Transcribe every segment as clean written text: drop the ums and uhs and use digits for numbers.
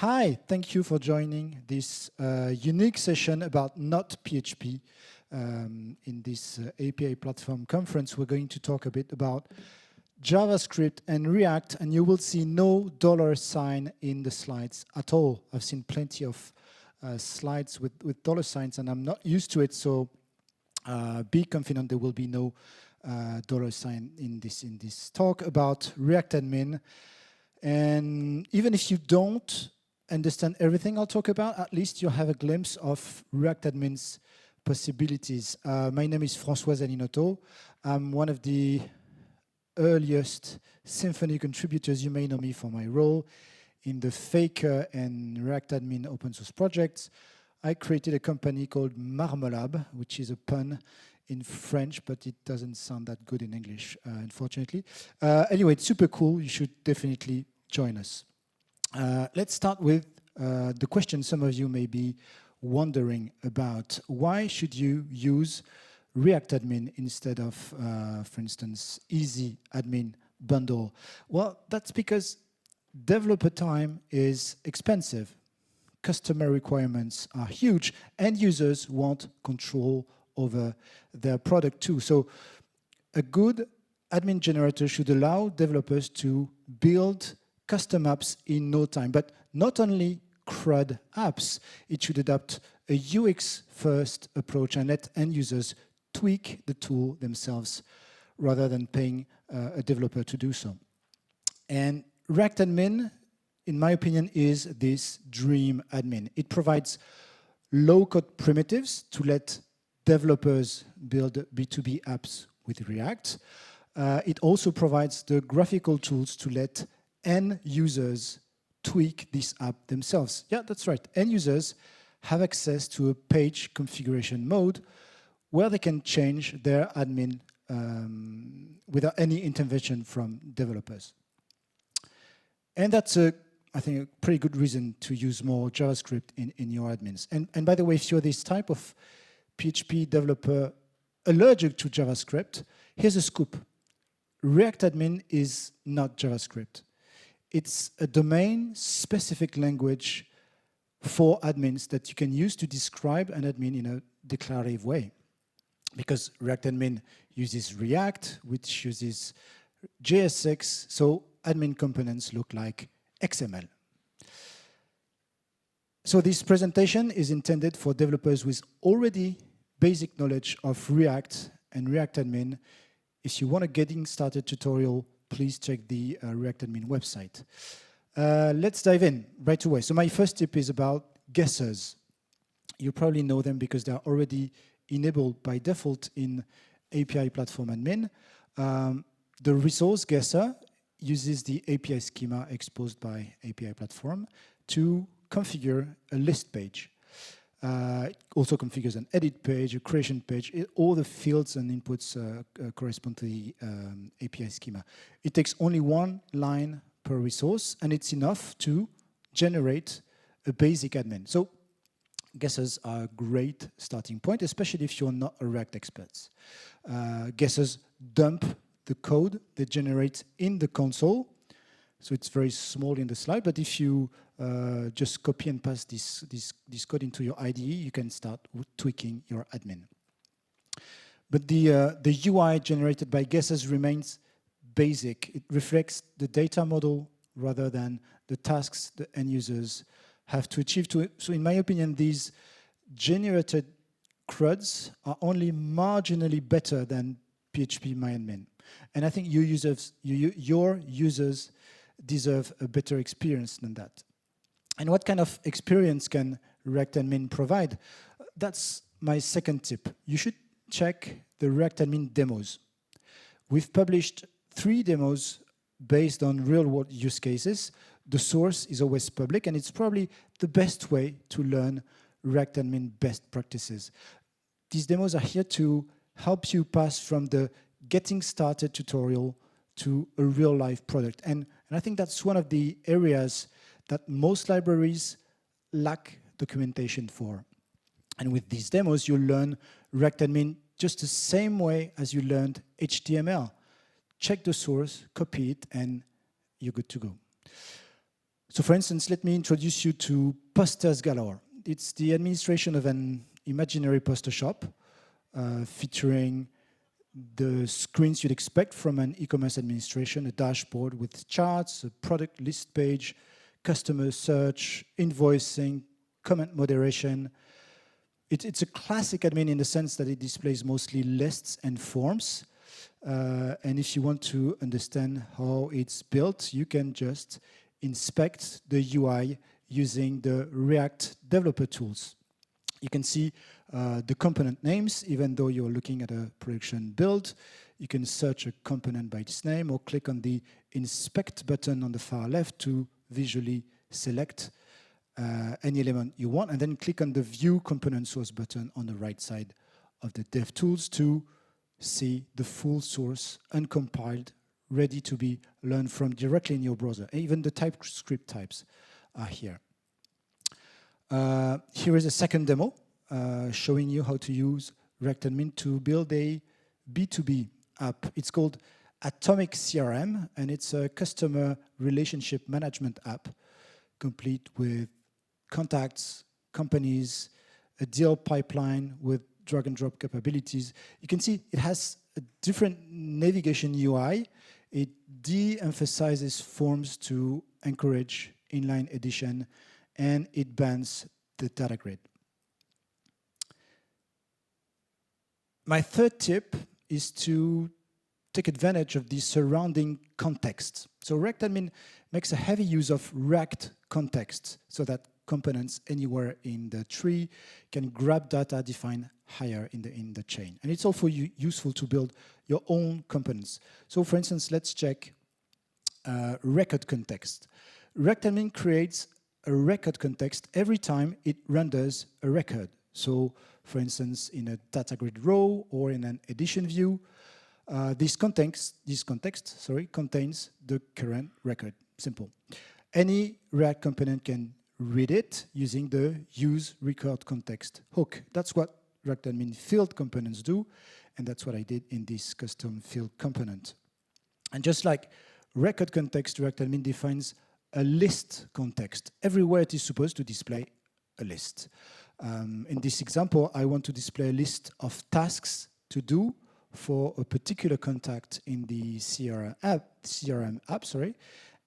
Hi, thank you for joining this unique session about not PHP. In this API platform conference, we're going to talk a bit about JavaScript and React, and you will see no $sign in the slides at all. I've seen plenty of slides with $signs, and I'm not used to it, so be confident there will be no $sign in this talk about Reactadmin. And even if you don't understand everything I'll talk about, at least you'll have a glimpse of Reactadmin's possibilities. My name is François Zaninotto. I'm one of the earliest Symfony contributors. You may know me for my role in the Faker and Reactadmin open source projects. I created a company called Marmelab, which is a pun in French, but it doesn't sound that good in English, unfortunately. Anyway, it's super cool. You should definitely join us. Let's start with the question some of you may be wondering about. Why should you use Reactadmin instead of, for instance, Easy Admin Bundle? Well, that's because developer time is expensive. Customer requirements are huge, and users want control over their product too. So a good admin generator should allow developers to build custom apps in no time, but not only CRUD apps. It should adopt a UX-first approach and let end users tweak the tool themselves rather than paying a developer to do so. And Reactadmin, in my opinion, is this dream admin. It provides low-code primitives to let developers build B2B apps with React. It also provides the graphical tools to let end users tweak this app themselves. Yeah, that's right. End users have access to a page configuration mode where they can change their admin without any intervention from developers. And that's, I think, a pretty good reason to use more JavaScript in your admins. And by the way, if you're this type of PHP developer allergic to JavaScript, here's a scoop. Reactadmin is not JavaScript. It's a domain-specific language for admins that you can use to describe an admin in a declarative way. Because Reactadmin uses React, which uses JSX, so admin components look like XML. So this presentation is intended for developers with already basic knowledge of React and Reactadmin. If you want a getting started tutorial, please check the Reactadmin website. Let's dive in right away. So my first tip is about guessers. You probably know them because they're already enabled by default in API Platform Admin. The resource guesser uses the API schema exposed by API Platform to configure a list page. It also configures an edit page, a creation page. All the fields and inputs correspond to the API schema. It takes only one line per resource, and it's enough to generate a basic admin. So guessers are a great starting point, especially if you're not a React expert. Guessers dump the code they generate in the console. So it's very small in the slide, but if you just copy and paste this code into your IDE, you can start tweaking your admin. But the UI generated by guessers remains basic. It reflects the data model rather than the tasks the end users have to achieve. So in my opinion, these generated CRUDs are only marginally better than PhpMyAdmin. And I think your users deserve a better experience than that. And what kind of experience can Reactadmin provide? That's my second tip. You should check the Reactadmin demos. We've published 3 demos based on real-world use cases. The source is always public, and it's probably the best way to learn Reactadmin best practices. These demos are here to help you pass from the getting started tutorial to a real-life product. And I think that's one of the areas that most libraries lack documentation for. And with these demos, you'll learn Reactadmin just the same way as you learned HTML. Check the source, copy it, and you're good to go. So for instance, let me introduce you to Posters Galore. It's the administration of an imaginary poster shop featuring the screens you'd expect from an e-commerce administration, a dashboard with charts, a product list page, customer search, invoicing, comment moderation. It's a classic admin in the sense that it displays mostly lists and forms. And if you want to understand how it's built, you can just inspect the UI using the React developer tools. You can see the component names, even though you're looking at a production build. You can search a component by its name or click on the Inspect button on the far left to visually select any element you want, and then click on the View Component Source button on the right side of the DevTools to see the full source, uncompiled, ready to be learned from directly in your browser. Even the TypeScript types are here. Here is a second demo showing you how to use Reactadmin to build a B2B app. It's called Atomic CRM, and it's a customer relationship management app complete with contacts, companies, a deal pipeline with drag and drop capabilities. You can see it has a different navigation UI. It de-emphasizes forms to encourage inline edition, and it bans the data grid. My third tip is to take advantage of the surrounding context. So Reactadmin makes a heavy use of React context so that components anywhere in the tree can grab data defined higher in the chain. And it's also useful to build your own components. So for instance, let's check record context. Reactadmin creates a record context every time it renders a record. So for instance, in a data grid row or in an edition view, this context contains the current record. Simple. Any React component can read it using the use record context hook. That's what Reactadmin field components do, and that's what I did in this custom field component. And just like record context, Reactadmin defines a list context. Everywhere it is supposed to display a list. In this example, I want to display a list of tasks to do for a particular contact in the CRM app,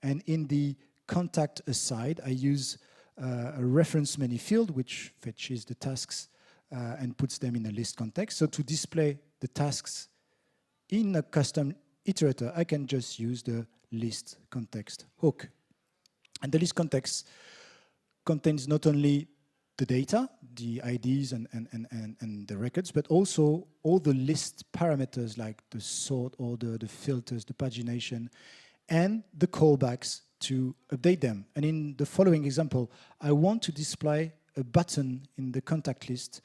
and in the contact aside, I use a reference many field which fetches the tasks and puts them in a list context. So to display the tasks in a custom iterator, I can just use the list context hook. And the list context contains not only the data, the IDs and the records, but also all the list parameters like the sort order, the filters, the pagination, and the callbacks to update them. And in the following example, I want to display a button in the contact list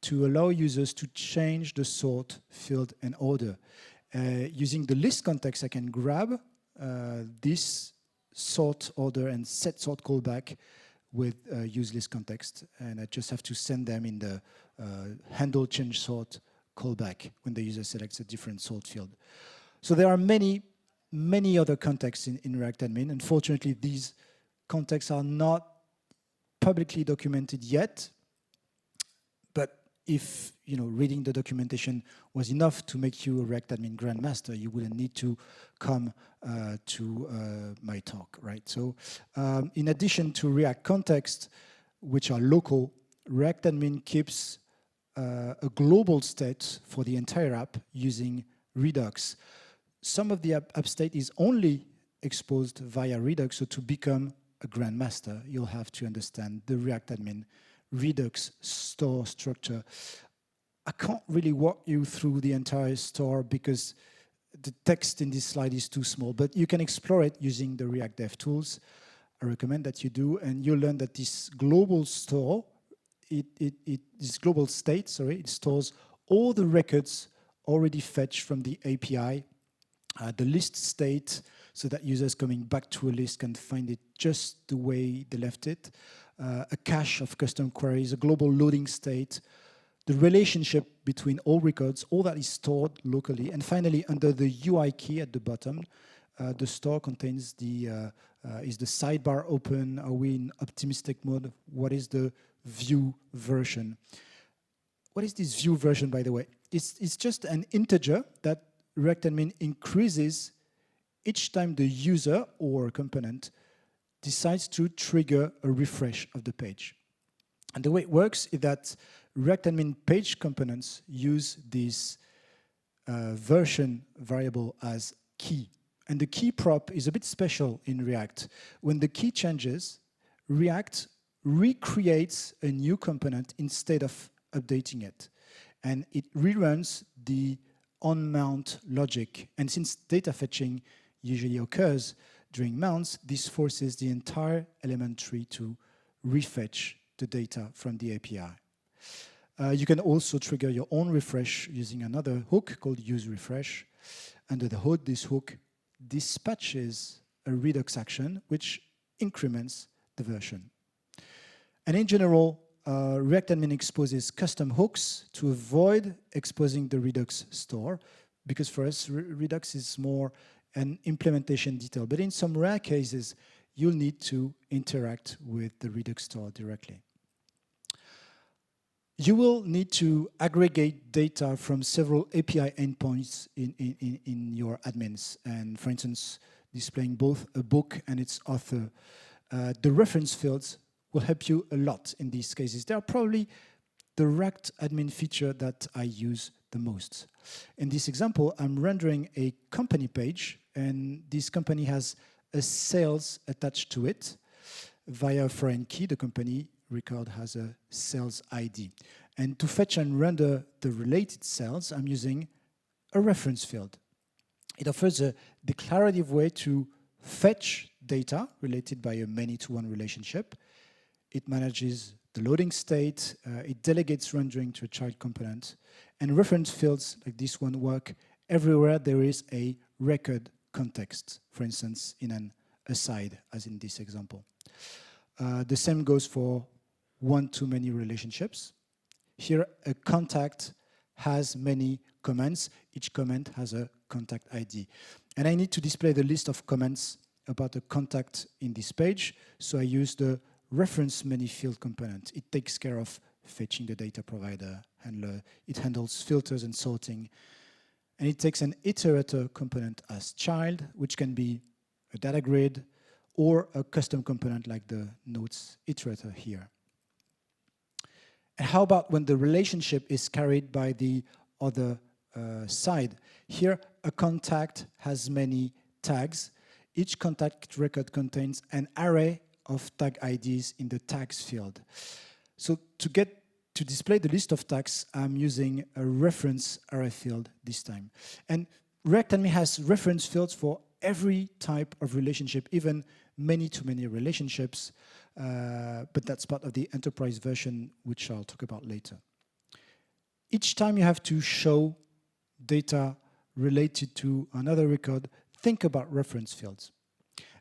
to allow users to change the sort, field, and order. Using the list context, I can grab this sort, order, and set sort callback with use list context, and I just have to send them in the handle change sort callback when the user selects a different sort field. So there are many other contexts in Reactadmin. Unfortunately, these contexts are not publicly documented yet, but if reading the documentation was enough to make you a Reactadmin Grandmaster, you wouldn't need to come to my talk, right? So in addition to React context, which are local, Reactadmin keeps a global state for the entire app using Redux. Some of the app state is only exposed via Redux, so to become a Grandmaster, you'll have to understand the Reactadmin Redux store structure. I can't really walk you through the entire store because the text in this slide is too small, but you can explore it using the React Dev tools. I recommend that you do, and you'll learn that this global store, this global state, it stores all the records already fetched from the API, the list state, so that users coming back to a list can find it just the way they left it, a cache of custom queries, a global loading state, the relationship between all records, all that is stored locally, and finally, under the UI key at the bottom, the store contains the, is the sidebar open? Are we in optimistic mode? What is the view version? What is this view version, by the way? It's just an integer that Reactadmin increases each time the user or component decides to trigger a refresh of the page. And the way it works is that Reactadmin page components use this version variable as key. And the key prop is a bit special in React. When the key changes, React recreates a new component instead of updating it. And it reruns the on-mount logic. And since data fetching usually occurs during mounts, this forces the entire element tree to refetch the data from the API. You can also trigger your own refresh using another hook called useRefresh. Under the hood, this hook dispatches a Redux action which increments the version. And in general, Reactadmin exposes custom hooks to avoid exposing the Redux store, because for us, Redux is more an implementation detail. But in some rare cases, you'll need to interact with the Redux store directly. You will need to aggregate data from several API endpoints in your admins. And for instance, displaying both a book and its author. The reference fields will help you a lot in these cases. They are probably the Reactadmin feature that I use the most. In this example, I'm rendering a company page, and this company has a sales attached to it. Via a foreign key, the company record has a sales ID. And to fetch and render the related cells, I'm using a reference field. It offers a declarative way to fetch data related by a many-to-one relationship. It manages the loading state. It delegates rendering to a child component. And reference fields like this one work everywhere there is a record context, for instance, in an aside, as in this example. The same goes for one-to-many relationships. Here, a contact has many comments. Each comment has a contact ID. And I need to display the list of comments about a contact in this page, so I use the reference many field component. It takes care of fetching the data provider handler. It handles filters and sorting. And it takes an iterator component as child, which can be a data grid or a custom component like the notes iterator here. And how about when the relationship is carried by the other side? Here, a contact has many tags. Each contact record contains an array of tag IDs in the tags field. So to display the list of tags, I'm using a reference array field this time. And Reactadmin has reference fields for every type of relationship, even many-to-many relationships, but that's part of the enterprise version, which I'll talk about later. Each time you have to show data related to another record, think about reference fields.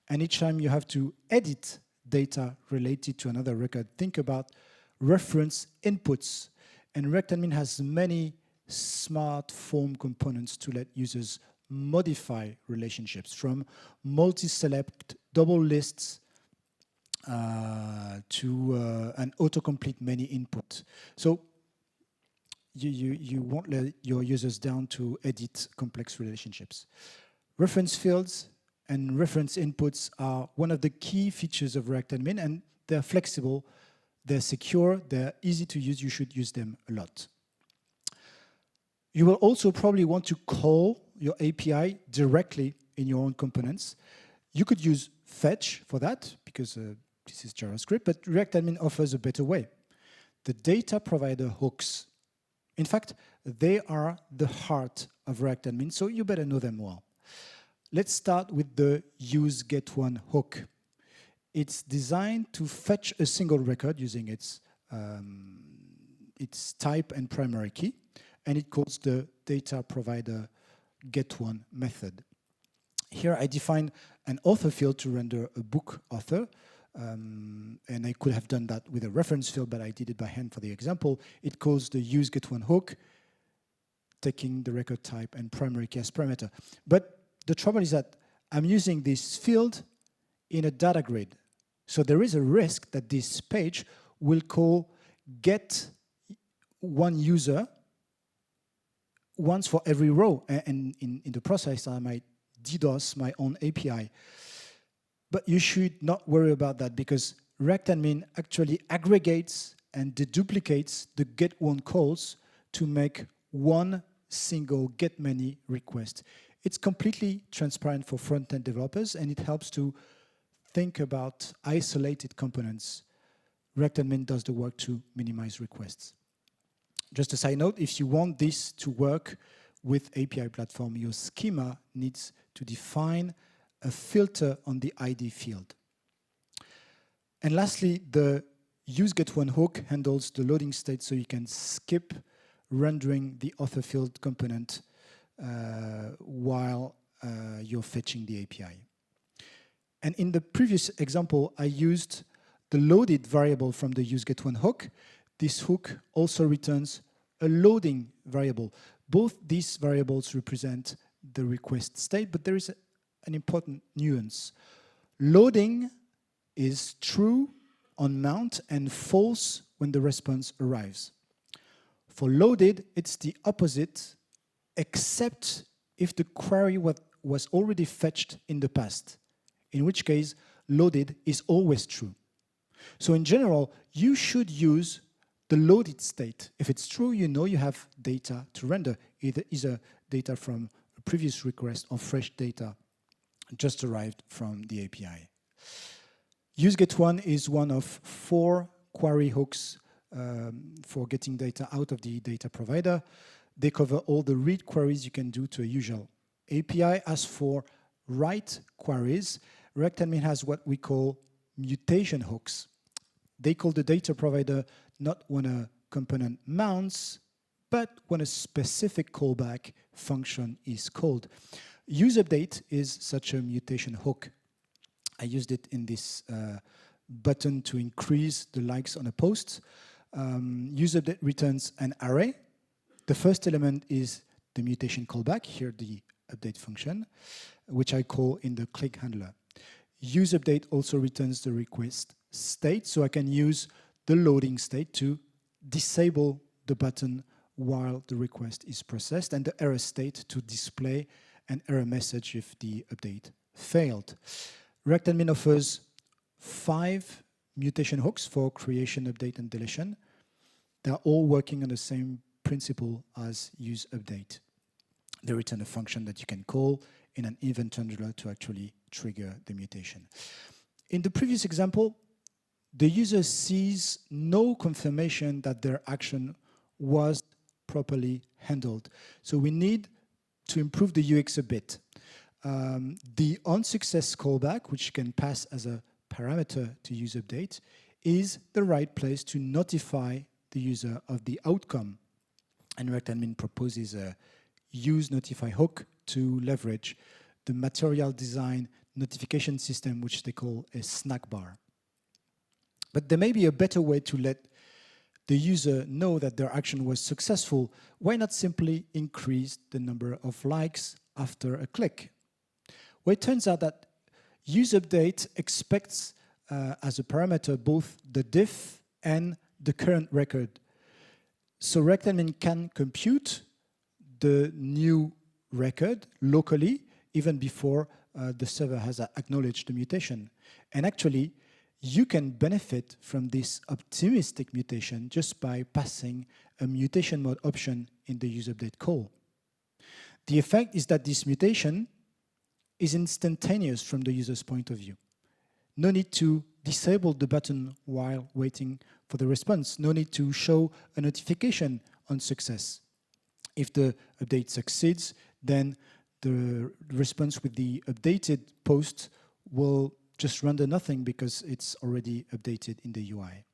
And each time you have to edit data related to another record, think about reference inputs. And Reactadmin has many smart form components to let users modify relationships, from multi-select double lists to an autocomplete many input. So you won't let your users down to edit complex relationships. Reference fields and reference inputs are one of the key features of Reactadmin, and they're flexible, they're secure, they're easy to use. You should use them a lot. You will also probably want to call your API directly in your own components. You could use fetch for that, because this is JavaScript, but Reactadmin offers a better way. The data provider hooks. In fact, they are the heart of Reactadmin, so you better know them well. Let's start with the useGetOne hook. It's designed to fetch a single record using its type and primary key, and it calls the data provider getOne method. Here I define an author field to render a book author, and I could have done that with a reference field, but I did it by hand for the example. It calls the useGetOne hook, taking the record type and primary key as parameter. But the trouble is that I'm using this field in a data grid. So there is a risk that this page will call get one user once for every row. And in the process, I might DDoS my own API. But you should not worry about that because Reactadmin actually aggregates and deduplicates the get one calls to make one single get many request. It's completely transparent for front-end developers, and it helps to think about isolated components. Reactadmin does the work to minimize requests. Just a side note, if you want this to work with API platform, your schema needs to define a filter on the ID field. And lastly, the useGetOne hook handles the loading state so you can skip rendering the author field component while you're fetching the API. And in the previous example, I used the loaded variable from the useGetOne hook. This hook also returns a loading variable. Both these variables represent the request state, but there is an important nuance. Loading is true on mount and false when the response arrives. For loaded, it's the opposite, except if the query was already fetched in the past, in which case loaded is always true. So in general, you should use the loaded state. If it's true, you know you have data to render, either data from a previous request or fresh data just arrived from the API. useGetOne is one of 4 query hooks for getting data out of the data provider. They cover all the read queries you can do to a usual API. As for write queries, Reactadmin has what we call mutation hooks. They call the data provider not when a component mounts, but when a specific callback function is called. useUpdate is such a mutation hook. I used it in this button to increase the likes on a post. useUpdate returns an array. The first element is the mutation callback, here the update function, which I call in the click handler. useUpdate also returns the request state, so I can use the loading state to disable the button while the request is processed, and the error state to display an error message if the update failed. Reactadmin offers 5 mutation hooks for creation, update, and deletion. They're all working on the same principle as useUpdate. They return a function that you can call in an event handler to actually trigger the mutation. In the previous example, the user sees no confirmation that their action was properly handled. So we need to improve the UX a bit. The onSuccess callback, which can pass as a parameter to useUpdate, is the right place to notify the user of the outcome. And Reactadmin proposes a useNotify hook to leverage the material design notification system, which they call a snack bar. But there may be a better way to let the user know that their action was successful. Why not simply increase the number of likes after a click? Well, it turns out that useUpdate expects as a parameter both the diff and the current record. So Reactadmin can compute the new record locally even before the server has acknowledged the mutation. And actually, you can benefit from this optimistic mutation just by passing a mutation mode option in the useUpdate call. The effect is that this mutation is instantaneous from the user's point of view. No need to disable the button while waiting for the response. No need to show a notification on success. If the update succeeds, then the response with the updated post will just render nothing because it's already updated in the UI.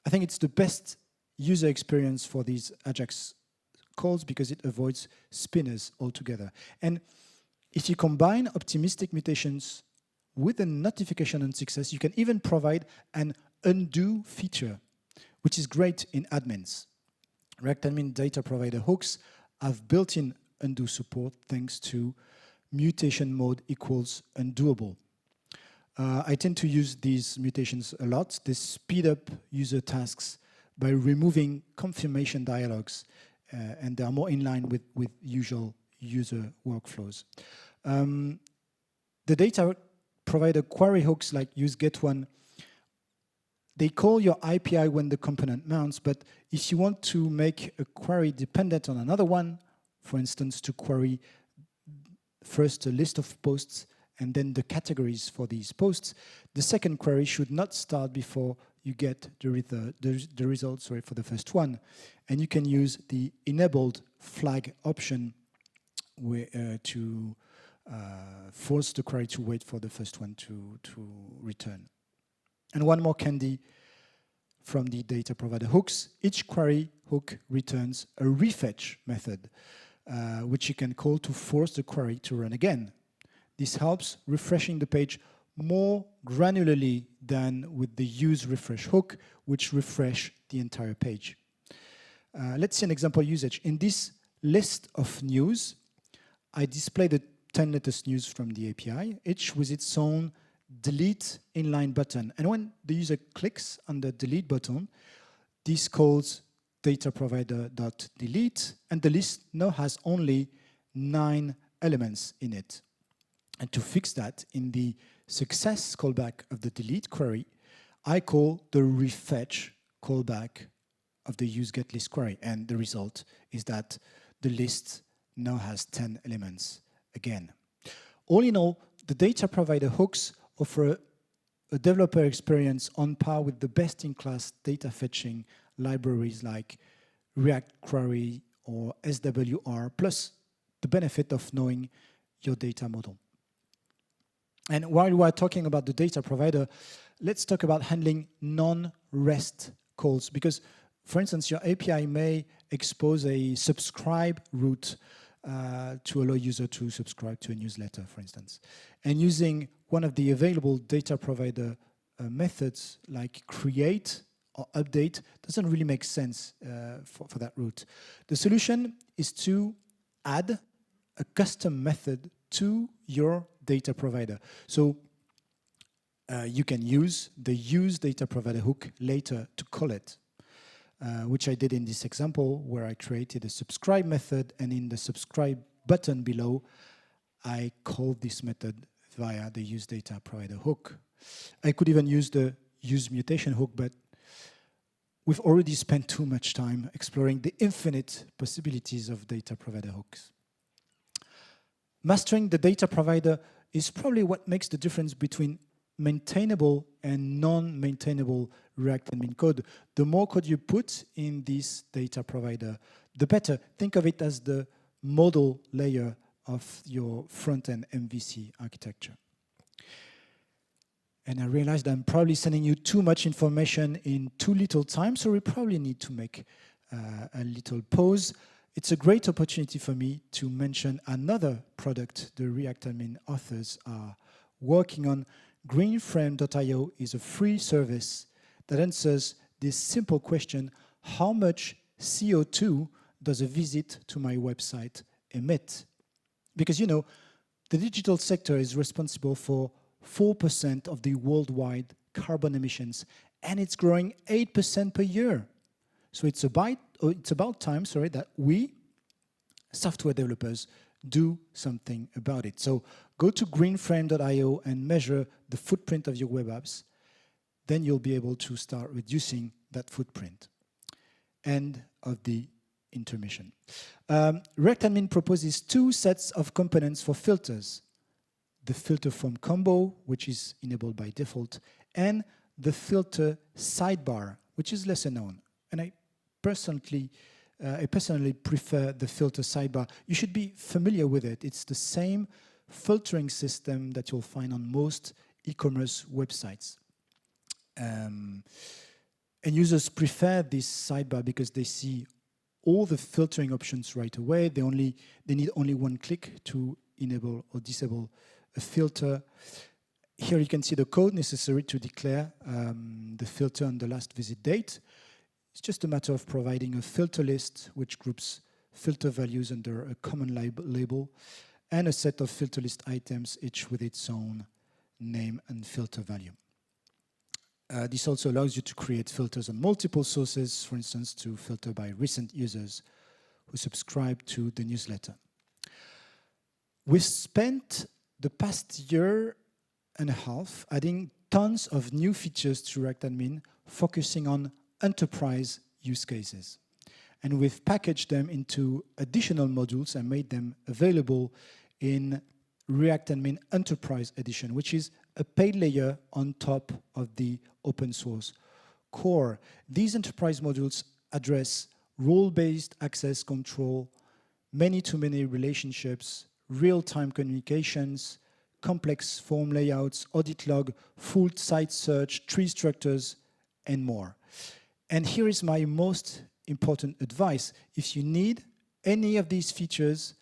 I think it's the best user experience for these Ajax calls because it avoids spinners altogether. And if you combine optimistic mutations with a notification on success, you can even provide an undo feature, which is great in admins. Reactadmin data provider hooks have built-in undo support thanks to mutation mode equals undoable. I tend to use these mutations a lot. They speed up user tasks by removing confirmation dialogues, and they are more in line with usual user workflows. The data provider query hooks like useGetOne, they call your API when the component mounts, but if you want to make a query dependent on another one, for instance, to query first a list of posts and then the categories for these posts, the second query should not start before you get the results for the first one. And you can use the enabled flag option to force the query to wait for the first one to return. And one more candy from the data provider hooks. Each query hook returns a refetch method, which you can call to force the query to run again. This helps refreshing the page more granularly than with the use refresh hook, which refresh the entire page. Let's see an example usage. In this list of news, I display the 10 latest news from the API, each with its own delete inline button. And when the user clicks on the delete button, this calls data provider.delete, and the list now has only 9 elements in it. And to fix that, in the success callback of the delete query, I call the refetch callback of the useGetList query. And the result is that the list now has 10 elements again. All in all, the data provider hooks offer a developer experience on par with the best-in-class data fetching libraries like React Query or SWR, plus the benefit of knowing your data model. And while we're talking about the data provider, let's talk about handling non-REST calls, because, for instance, your API may expose a subscribe route to allow user to subscribe to a newsletter, for instance. And using one of the available data provider methods like create or update doesn't really make sense for that route. The solution is to add a custom method to your data provider. So you can use the use data provider hook later to call it, which I did in this example where I created a subscribe method, and in the subscribe button below, I called this method via the use data provider hook. I could even use the use mutation hook, but we've already spent too much time exploring the infinite possibilities of data provider hooks. Mastering the data provider is probably what makes the difference between maintainable and non-maintainable Reactadmin code. The more code you put in this data provider, the better. Think of it as the model layer of your front-end MVC architecture. And I realized I'm probably sending you too much information in too little time, so we probably need to make a little pause. It's a great opportunity for me to mention another product the Reactadmin authors are working on. Greenframe.io is a free service that answers this simple question: how much CO2 does a visit to my website emit? Because, you know, the digital sector is responsible for 4% of the worldwide carbon emissions, and it's growing 8% per year. So it's about time, that we, software developers, do something about it. So go to greenframe.io and measure the footprint of your web apps. Then you'll be able to start reducing that footprint. End of the intermission. Reactadmin proposes 2 sets of components for filters: the filter form combo, which is enabled by default, and the filter sidebar, which is lesser known. And I personally prefer the filter sidebar. You should be familiar with it. It's the same filtering system that you'll find on most e-commerce websites. And users prefer this sidebar because they see all the filtering options right away. They need only one click to enable or disable a filter. Here you can see the code necessary to declare the filter on the last visit date. It's just a matter of providing a filter list which groups filter values under a common label, and a set of filter list items, each with its own name and filter value. This also allows you to create filters on multiple sources, for instance, to filter by recent users who subscribe to the newsletter. We've spent the past year and a half adding tons of new features to Reactadmin, focusing on enterprise use cases. And we've packaged them into additional modules and made them available in Reactadmin Enterprise Edition, which is a paid layer on top of the open source core. These enterprise modules address role-based access control, many-to-many relationships, real-time communications, complex form layouts, audit log, full site search, tree structures, and more. And here is my most important advice. If you need any of these features,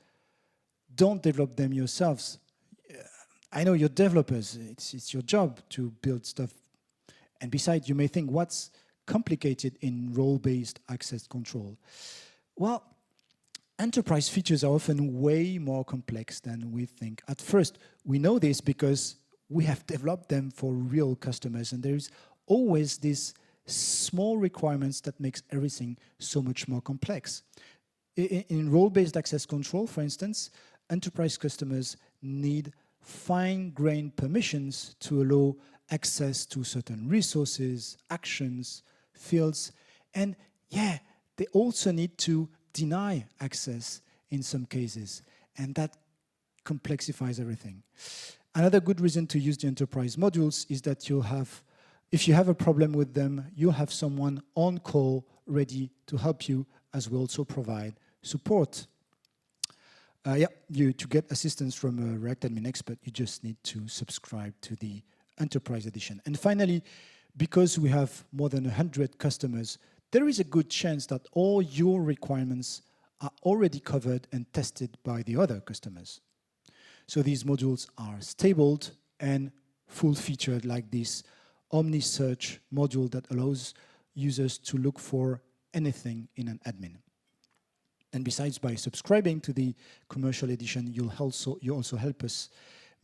don't develop them yourselves. I know you're developers. It's your job to build stuff. And besides, you may think, what's complicated in role-based access control? Well, enterprise features are often way more complex than we think. At first, we know this because we have developed them for real customers, and there's always these small requirements that makes everything so much more complex. In role-based access control, for instance, enterprise customers need fine-grained permissions to allow access to certain resources, actions, fields, and yeah, they also need to deny access in some cases, and that complexifies everything. Another good reason to use the enterprise modules is that you'll have, if you have a problem with them, you'll have someone on call ready to help you, as we also provide support. To get assistance from a Reactadmin expert, you just need to subscribe to the Enterprise Edition. And finally, because we have more than 100 customers, there is a good chance that all your requirements are already covered and tested by the other customers. So these modules are stabled and full-featured, like this OmniSearch module that allows users to look for anything in an admin. And besides, by subscribing to the commercial edition, you also help us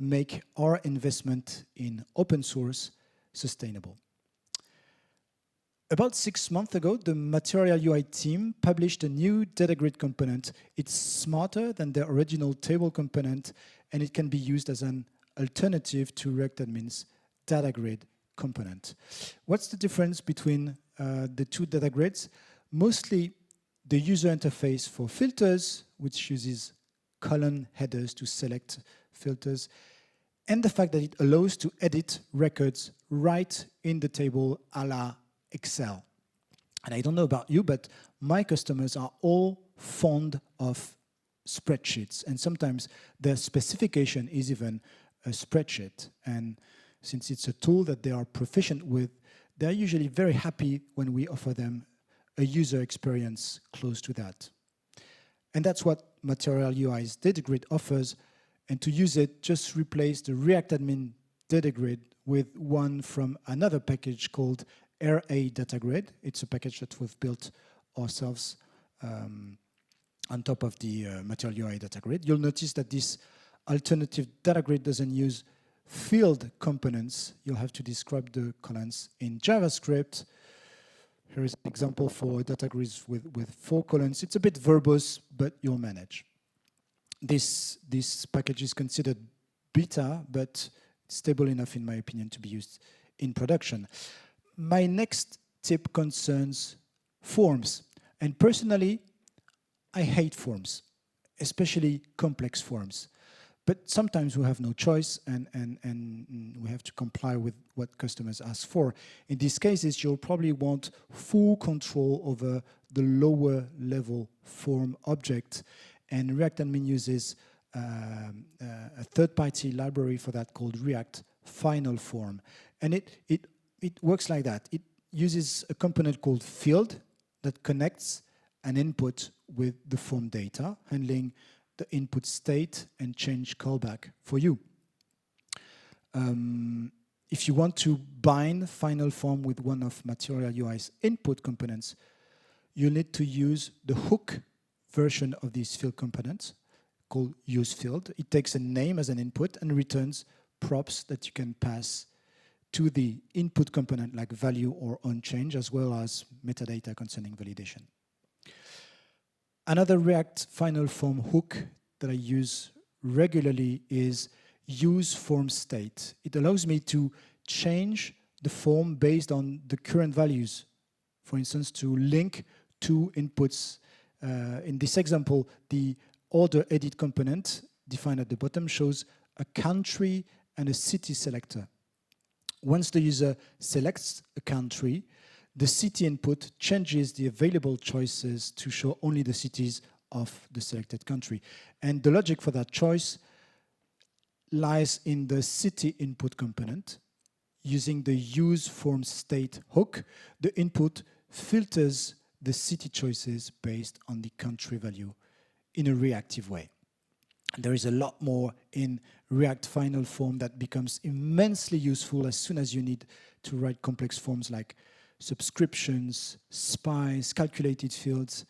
make our investment in open source sustainable. About 6 months ago, the Material UI team published a new data grid component. It's smarter than the original table component, and it can be used as an alternative to Reactadmin's data grid component. What's the difference between the two data grids? Mostly the user interface for filters, which uses column headers to select filters, and the fact that it allows to edit records right in the table a la Excel. And I don't know about you, but my customers are all fond of spreadsheets, and sometimes their specification is even a spreadsheet. And since it's a tool that they are proficient with, they're usually very happy when we offer them a user experience close to that. And that's what Material UI's data grid offers. And to use it, just replace the Reactadmin data grid with one from another package called RA Data Grid. It's a package that we've built ourselves on top of the Material UI data grid. You'll notice that this alternative data grid doesn't use field components. You'll have to describe the columns in JavaScript. Here is an example for data grids with 4 columns. It's a bit verbose, but you'll manage. This package is considered beta, but stable enough, in my opinion, to be used in production. My next tip concerns forms. And personally, I hate forms, especially complex forms. But sometimes we have no choice, and we have to comply with what customers ask for. In these cases, you'll probably want full control over the lower level form object. And Reactadmin uses a third-party library for that called React Final Form. And it works like that. It uses a component called field that connects an input with the form data, handling the input state and change callback for you. If you want to bind final form with one of Material UI's input components, you need to use the hook version of these field components called useField. It takes a name as an input and returns props that you can pass to the input component like value or onChange, as well as metadata concerning validation. Another React final form hook that I use regularly is useFormState. It allows me to change the form based on the current values. For instance, to link two inputs. In this example, the order edit component defined at the bottom shows a country and a city selector. Once the user selects a country, the city input changes the available choices to show only the cities of the selected country. And the logic for that choice lies in the city input component. Using the useFormState hook, the input filters the city choices based on the country value in a reactive way. There is a lot more in React final form that becomes immensely useful as soon as you need to write complex forms like subscriptions, spies, calculated fields.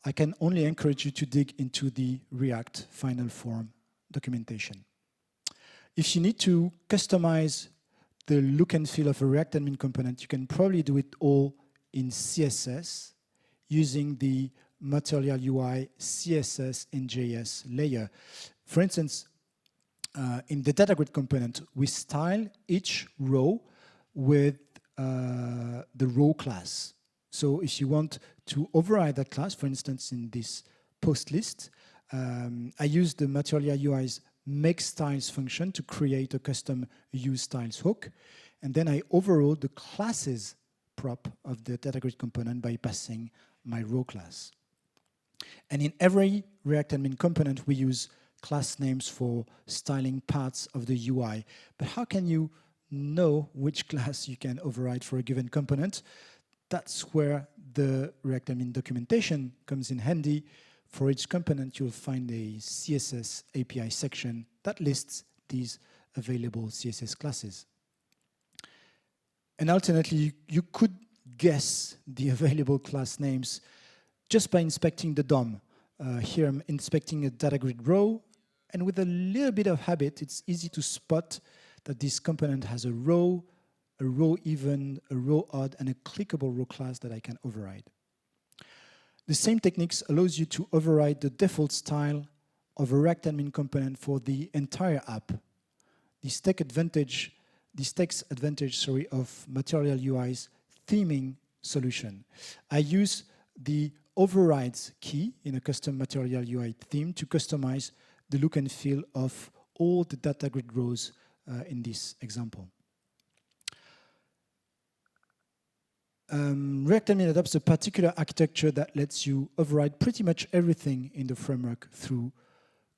I can only encourage you to dig into the React final form documentation. If you need to customize the look and feel of a Reactadmin component, you can probably do it all in CSS using the Material UI CSS and JS layer. For instance, in the data grid component, we style each row with the row class. So if you want to override that class, for instance, in this post list, I use the Material UI's makeStyles function to create a custom useStyles hook. And then I overrode the classes prop of the data grid component by passing my row class. And in every Reactadmin component, we use class names for styling parts of the UI. But how can you know which class you can override for a given component? That's where the Reactadmin documentation comes in handy. For each component, you'll find a CSS API section that lists these available CSS classes. And alternately, you could guess the available class names just by inspecting the DOM. Here I'm inspecting a data grid row, and with a little bit of habit, it's easy to spot that this component has a row even, a row odd, and a clickable row class that I can override. The same techniques allows you to override the default style of a Reactadmin component for the entire app. This takes advantage of Material UI's theming solution. I use the overrides key in a custom Material UI theme to customize the look and feel of all the data grid rows in this example. Reactadmin adopts a particular architecture that lets you override pretty much everything in the framework through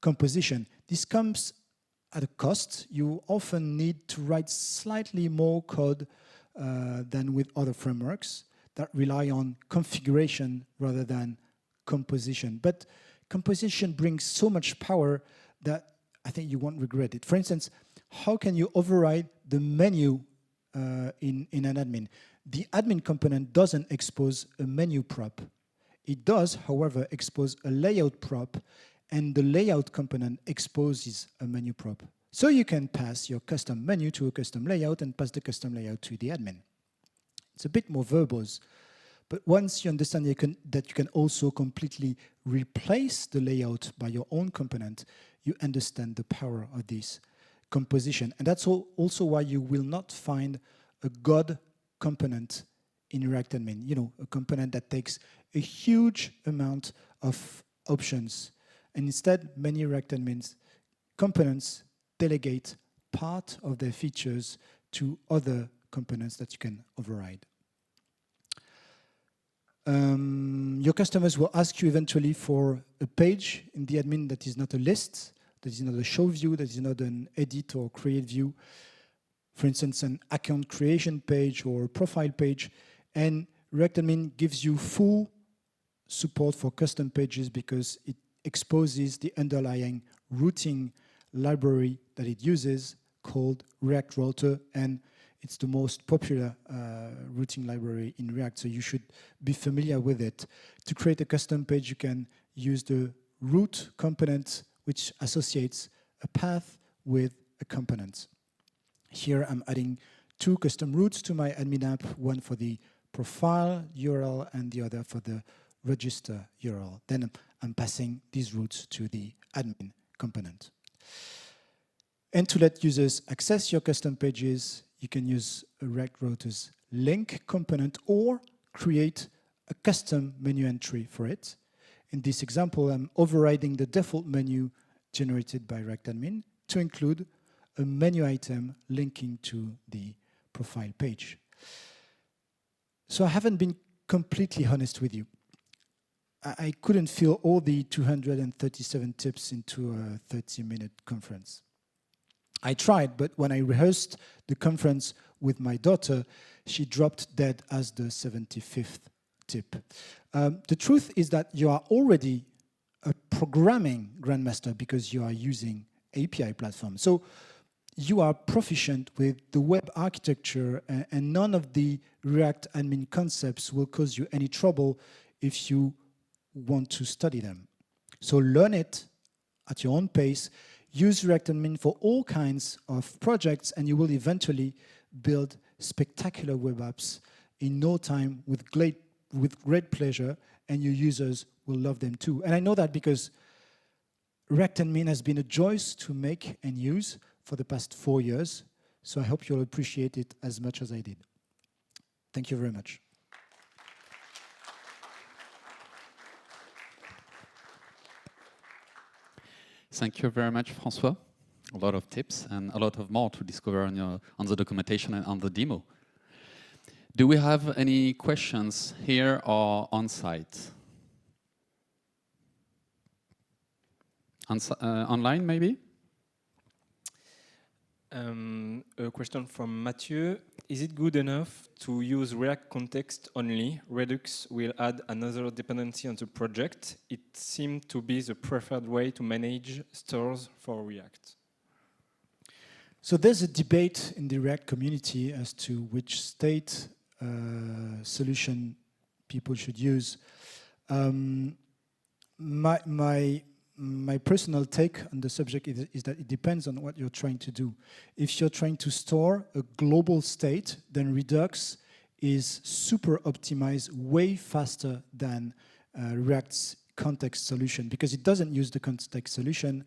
composition. This comes at a cost. You often need to write slightly more code than with other frameworks that rely on configuration rather than composition. But composition brings so much power that I think you won't regret it. For instance, how can you override the menu in an admin? The admin component doesn't expose a menu prop. It does, however, expose a layout prop, and the layout component exposes a menu prop. So you can pass your custom menu to a custom layout and pass the custom layout to the admin. It's a bit more verbose, but once you understand that you can also completely replace the layout by your own component, you understand the power of this composition. And that's also why you will not find a God component in Reactadmin, you know, a component that takes a huge amount of options. And instead, many Reactadmin components delegate part of their features to other components that you can override. Your customers will ask you eventually for a page in the admin that is not a list, that is not a show view, that is not an edit or create view. For instance, an account creation page or a profile page. And Reactadmin gives you full support for custom pages because it exposes the underlying routing library that it uses called React Router, and it's the most popular routing library in React, so you should be familiar with it. To create a custom page, you can use the root component which associates a path with a component. Here I'm adding two custom roots to my admin app, one for the profile URL and the other for the register URL. Then I'm passing these roots to the admin component. And to let users access your custom pages, you can use a React Router's link component or create a custom menu entry for it. In this example, I'm overriding the default menu generated by Reactadmin to include a menu item linking to the profile page. So I haven't been completely honest with you. I couldn't fill all the 237 tips into a 30-minute conference. I tried, but when I rehearsed the conference with my daughter, she dropped dead as the 75th tip. The truth is that you are already a programming Grandmaster because you are using API platform. So you are proficient with the web architecture, and none of the React admin concepts will cause you any trouble if you want to study them. So learn it at your own pace. Use Reactadmin for all kinds of projects, and you will eventually build spectacular web apps in no time with great pleasure, and your users will love them too. And I know that because Reactadmin has been a joy to make and use for the past 4 years, so I hope you'll appreciate it as much as I did. Thank you very much. Thank you very much, François. A lot of tips and a lot of more to discover on the documentation and on the demo. Do we have any questions here or on site? Online, maybe? A question from Mathieu. Is it good enough to use React context only? Redux will add another dependency on the project. It seemed to be the preferred way to manage stores for React. So there's a debate in the React community as to which state solution people should use. My personal take on the subject is that it depends on what you're trying to do. If you're trying to store a global state, then Redux is super optimized, way faster than React's context solution, because it doesn't use the context solution,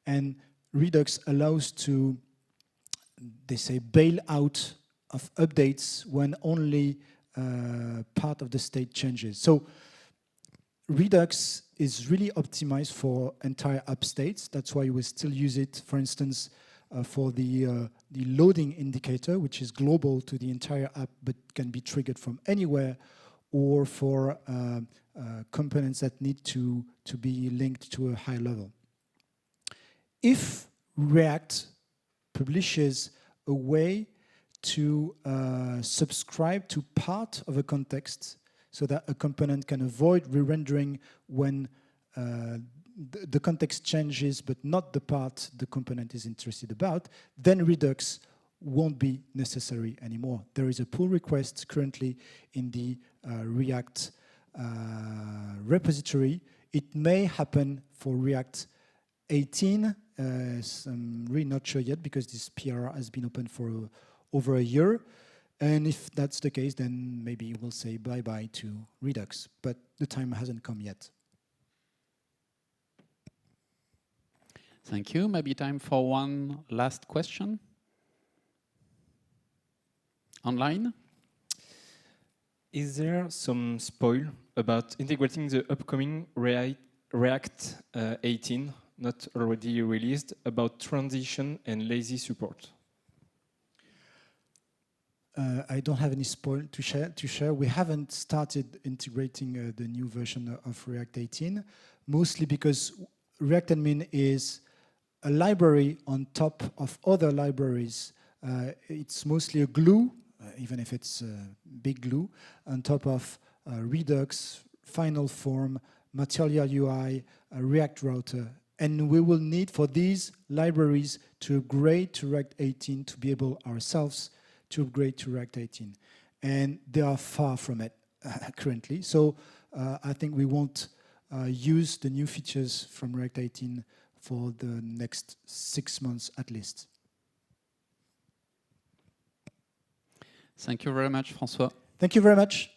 and Redux allows to, they say, bail out of updates when only part of the state changes. So Redux is really optimized for entire app states. That's why we still use it, for instance, for the loading indicator, which is global to the entire app, but can be triggered from anywhere, or for components that need to be linked to a high level. If React publishes a way to subscribe to part of a context, so that a component can avoid re-rendering when the context changes, but not the part the component is interested about, then Redux won't be necessary anymore. There is a pull request currently in the React repository. It may happen for React 18. I'm really not sure yet because this PR has been open for over a year. And if that's the case, then maybe we'll say bye-bye to Redux, but the time hasn't come yet. Thank you. Maybe time for one last question. Online? Is there some spoil about integrating the upcoming React 18, not already released, about transition and lazy support? I don't have any spoil to share. We haven't started integrating the new version of React 18, mostly because Reactadmin is a library on top of other libraries. It's mostly a glue, even if it's a big glue, on top of Redux, Final Form, Material UI, React Router. And we will need for these libraries to upgrade to React 18 to be able ourselves to upgrade to React 18. And they are far from it currently. So I think we won't use the new features from React 18 for the next 6 months at least. Thank you very much, François. Thank you very much.